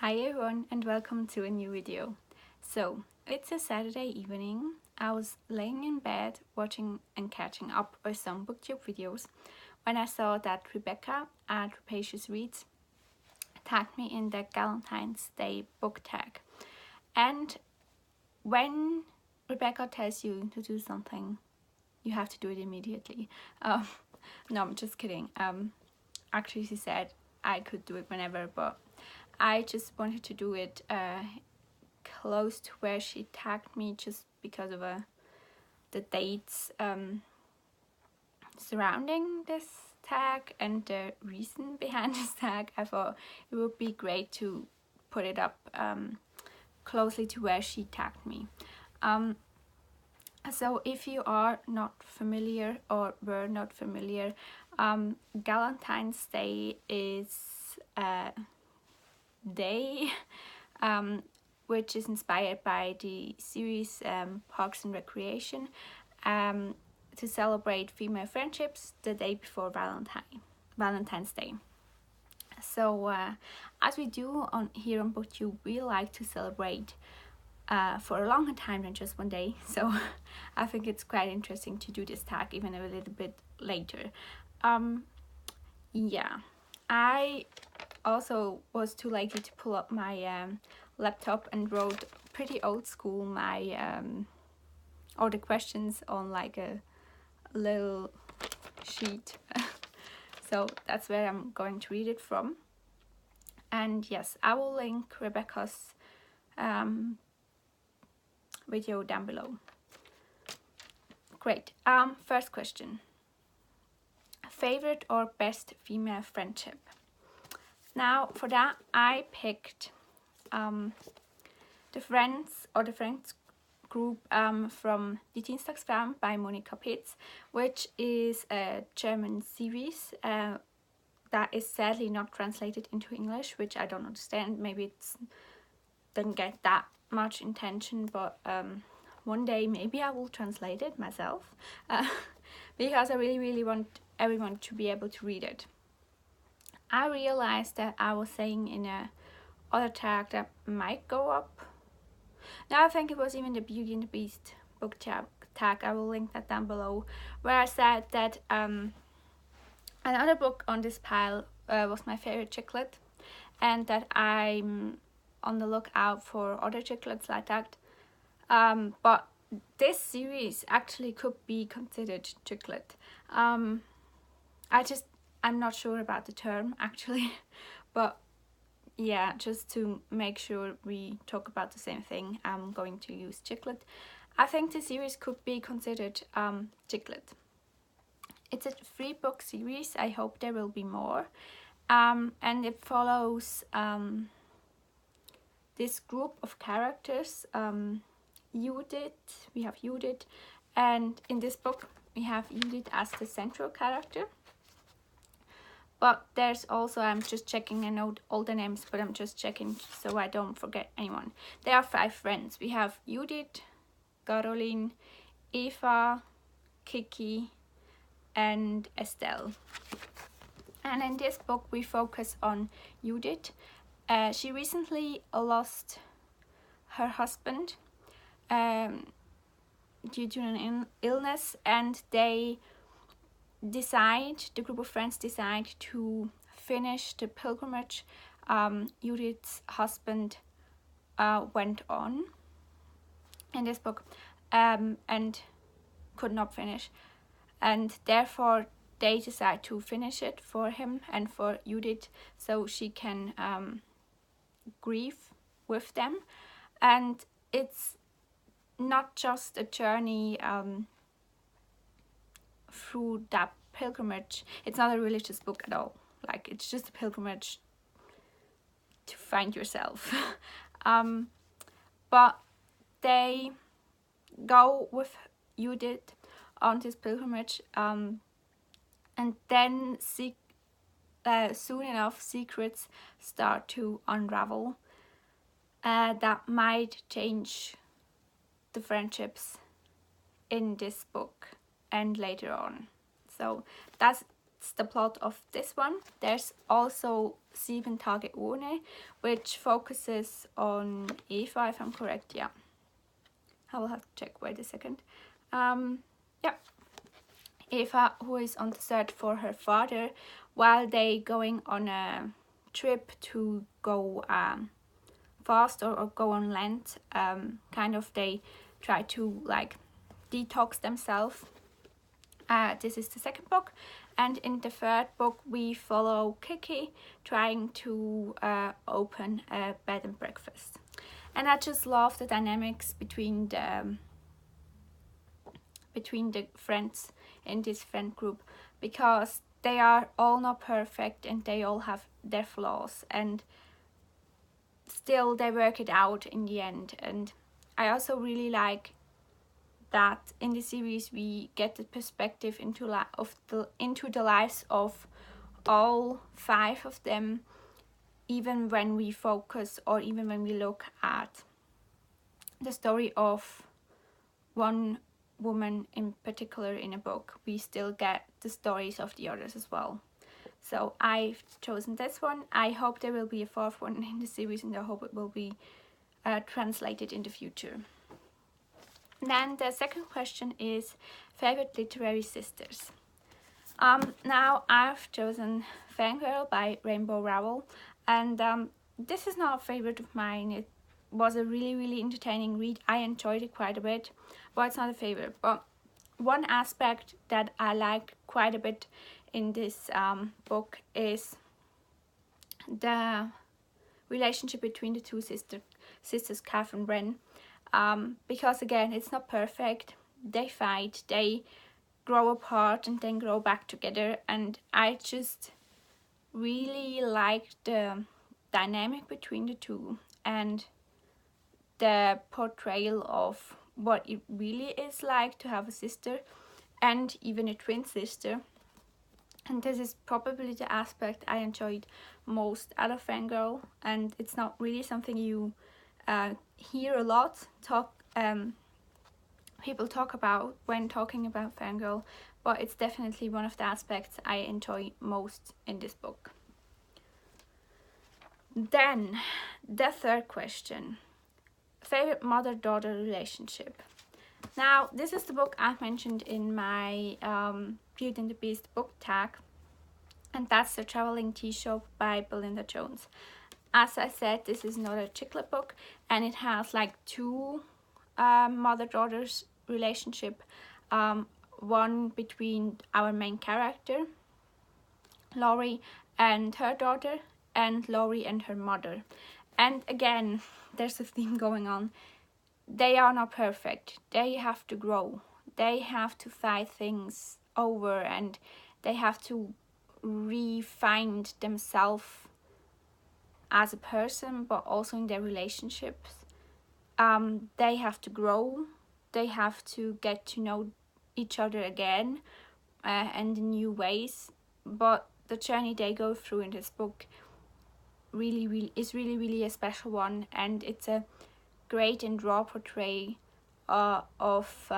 Hi everyone and welcome to a new video. So, it's a Saturday evening. I was laying in bed watching and catching up with some booktube videos when I saw that Rebecca at FredeReads tagged me in the Galentine's Day book tag. And when Rebecca tells you to do something, you have to do it immediately. No, I'm just kidding. Actually, she said I could do it whenever, but I just wanted to do it close to where she tagged me just because of the dates surrounding this tag and the reason behind this tag. I thought it would be great to put it up closely to where she tagged me. So if you are not familiar or were not familiar, Galentine's Day is a day which is inspired by the series Parks and Recreation to celebrate female friendships the day before Valentine's Day. So as we do here on BookTube, we like to celebrate for a longer time than just one day, so I think it's quite interesting to do this tag even a little bit later. Yeah, I also was too lazy to pull up my laptop and wrote pretty old school my all the questions on like a little sheet. So that's where I'm going to read it from. And yes, I will link Rebecca's video down below. Great. First question. Favorite or best female friendship? Now for that I picked the friends group from Die Dienstagsfrauen by Monika Peetz, which is a German series that is sadly not translated into English, which I don't understand. Maybe it didn't get that much attention, but one day maybe I will translate it myself because I really want everyone to be able to read it. I realized that I was saying in a other tag that might go up. Now I think it was even the Beauty and the Beast book tag. I will link that down below, where I said that another book on this pile was my favorite chicklet, and that I'm on the lookout for other chiclets like that. But this series actually could be considered chicklet. I'm not sure about the term actually, but yeah, just to make sure we talk about the same thing, I'm going to use chicklet. I think the series could be considered chicklet. It's a 3-book series. I hope there will be more. And it follows this group of characters. We have Judith, and in this book we have Judith as the central character. But there's also, I'm just checking, I know all the names, but I'm just checking so I don't forget anyone. There are 5 friends. We have Judith, Caroline, Eva, Kiki, and Estelle. And in this book we focus on Judith. She recently lost her husband due to an illness, and the group of friends decide to finish the pilgrimage Judith's husband went on in this book and could not finish, and therefore they decide to finish it for him and for Judith so she can grieve with them. And it's not just a journey through that pilgrimage. It's not a religious book at all. Like, it's just a pilgrimage to find yourself. But they go with Judith on this pilgrimage, and then soon enough secrets start to unravel that might change the friendships in this book and later on. So that's that's the plot of this one. There's also 7 Tage ohne, which focuses on Eva, if I'm correct. Yeah, I will have to check. Wait a second. Yeah, Eva, who is on the search for her father while they going on a trip to go fast or go on Lent. Kind of they try to like detox themselves. This is the second book, and in the third book we follow Kiki trying to open a bed and breakfast. And I just love the dynamics between the friends in this friend group, because they are all not perfect and they all have their flaws, and still they work it out in the end. And I also really like that in the series we get the perspective into the lives of all 5 of them, even when we focus or even when we look at the story of one woman in particular in a book, we still get the stories of the others as well. So I've chosen this one. I hope there will be a 4th one in the series, and I hope it will be translated in the future. Then the second question is favorite literary sisters. Now I've chosen Fangirl by Rainbow Rowell, and this is not a favorite of mine. It was a really entertaining read. I enjoyed it quite a bit, but it's not a favorite. But one aspect that I like quite a bit in this book is the relationship between the 2 sisters, Kath and Ren. Because again, it's not perfect. They fight, they grow apart and then grow back together, and I just really like the dynamic between the 2 and the portrayal of what it really is like to have a sister and even a twin sister. And this is probably the aspect I enjoyed most out of Fangirl, and it's not really something you hear a lot people talk about when talking about Fangirl, but it's definitely one of the aspects I enjoy most in this book. Then the third question, favorite mother-daughter relationship. Now this is the book I mentioned in my Beauty and the Beast book tag, and that's The Traveling Tea Shop by Belinda Jones. As I said, this is not a chick lit book, and it has like 2 mother-daughters relationship. One between our main character, Laurie, and her daughter, and Laurie and her mother. And again, there's a theme going on. They are not perfect. They have to grow. They have to fight things over, and they have to re-find themselves as a person, but also in their relationships. They have to grow. They have to get to know each other again and in new ways. But the journey they go through in this book is really a special one, and it's a great and raw portrayal of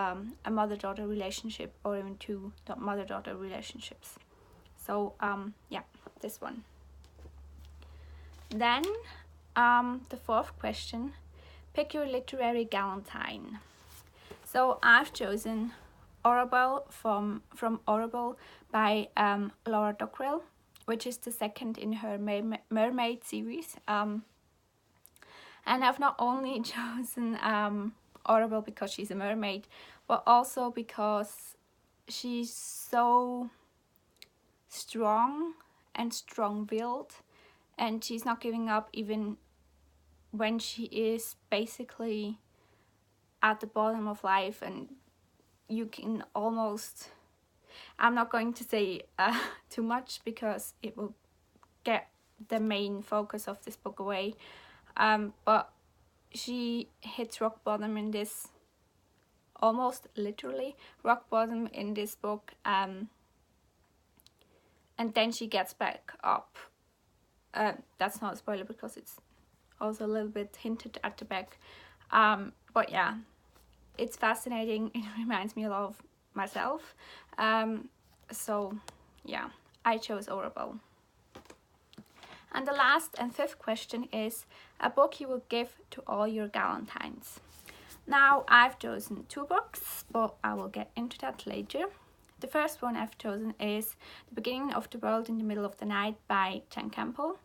a mother-daughter relationship, or even 2 mother-daughter relationships. So yeah, this one. Then the 4th question, pick your literary Galentine. So I've chosen Aurabel from Aurabel by Laura Dockrill, which is the second in her mermaid series. And I've not only chosen Aurabel because she's a mermaid, but also because she's so strong and strong-willed, and she's not giving up even when she is basically at the bottom of life. And you can almost, I'm not going to say too much because it will get the main focus of this book away, but she hits rock bottom in this, almost literally rock bottom in this book, and then she gets back up. That's not a spoiler because it's also a little bit hinted at the back, but yeah, it's fascinating. It reminds me a lot of myself, so yeah, I chose Aurabel. And the last and fifth question is a book you will give to all your Galentines. Now I've chosen 2 books, but I will get into that later. The first one I've chosen is The Beginning of the World in the Middle of the Night by Campbell.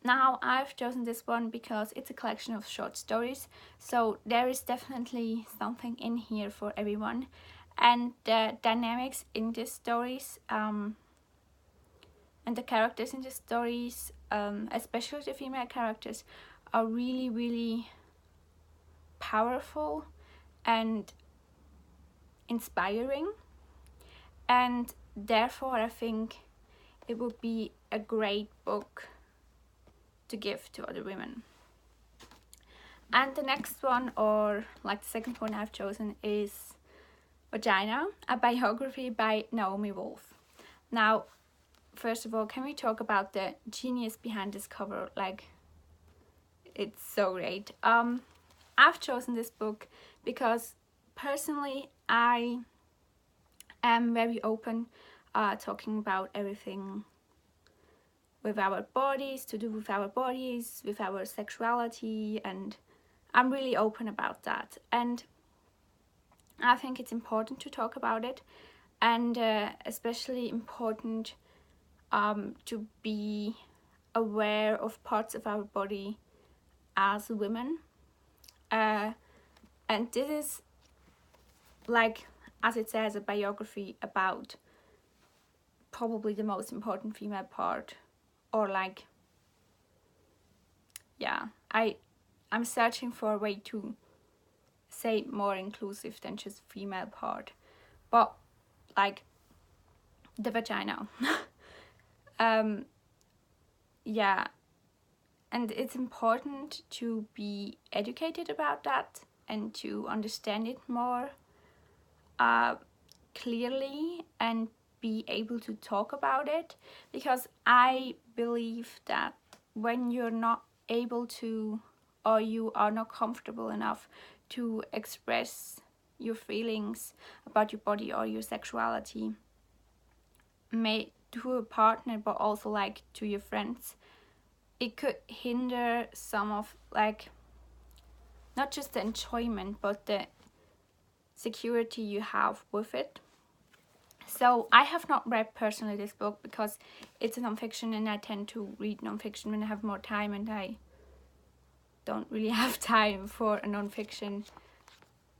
Now I've chosen this one because it's a collection of short stories, so there is definitely something in here for everyone, and the dynamics in these stories and the characters in the stories, especially the female characters, are really, really powerful and inspiring, and therefore I think it would be a great book to give to other women. And the next one, or like the second one I've chosen, is Vagina, a biography by Naomi Wolf. Now, first of all, can we talk about the genius behind this cover? Like, it's so great. I've chosen this book because personally I am very open talking about everything with our bodies, to do with our bodies, with our sexuality, and I'm really open about that. And I think it's important to talk about it, and especially important to be aware of parts of our body as women. And this is, like, as it says, a biography about probably the most important female part, or like, yeah, I'm searching for a way to say more inclusive than just female part, but like the vagina. Yeah, and it's important to be educated about that and to understand it more clearly and be able to talk about it, because I believe that when you're not able to, or you are not comfortable enough to express your feelings about your body or your sexuality, may to a partner but also like to your friends, it could hinder some of, like, not just the enjoyment but the security you have with it. So I have not read personally this book because it's a non-fiction, and I tend to read non-fiction when I have more time, and I don't really have time for a non-fiction,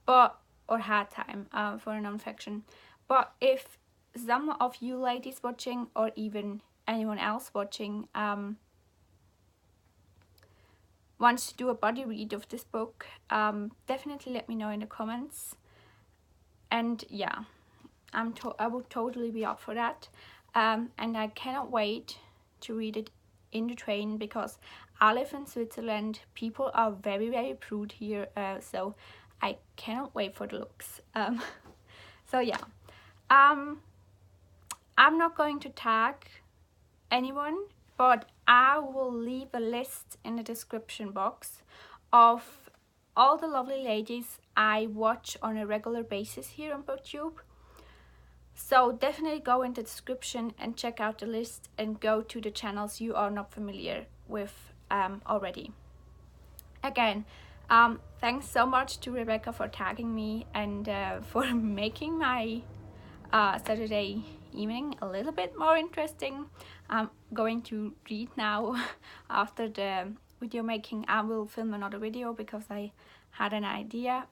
or had time for a non-fiction. But if some of you ladies watching, or even anyone else watching, wants to do a body read of this book, definitely let me know in the comments. And yeah, I would totally be up for that, and I cannot wait to read it in the train, because I live in Switzerland. People are very, very prude here, so I cannot wait for the looks. So yeah, I'm not going to tag anyone, but I will leave a list in the description box of all the lovely ladies I watch on a regular basis here on BookTube. So definitely go in the description and check out the list, and go to the channels you are not familiar with already. Again, thanks so much to Rebecca for tagging me and for making my Saturday evening a little bit more interesting. I'm going to read now. After the video making, I will film another video because I had an idea.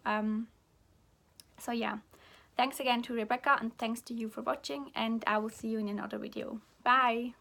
So yeah, thanks again to Rebecca, and thanks to you for watching, and I will see you in another video. Bye!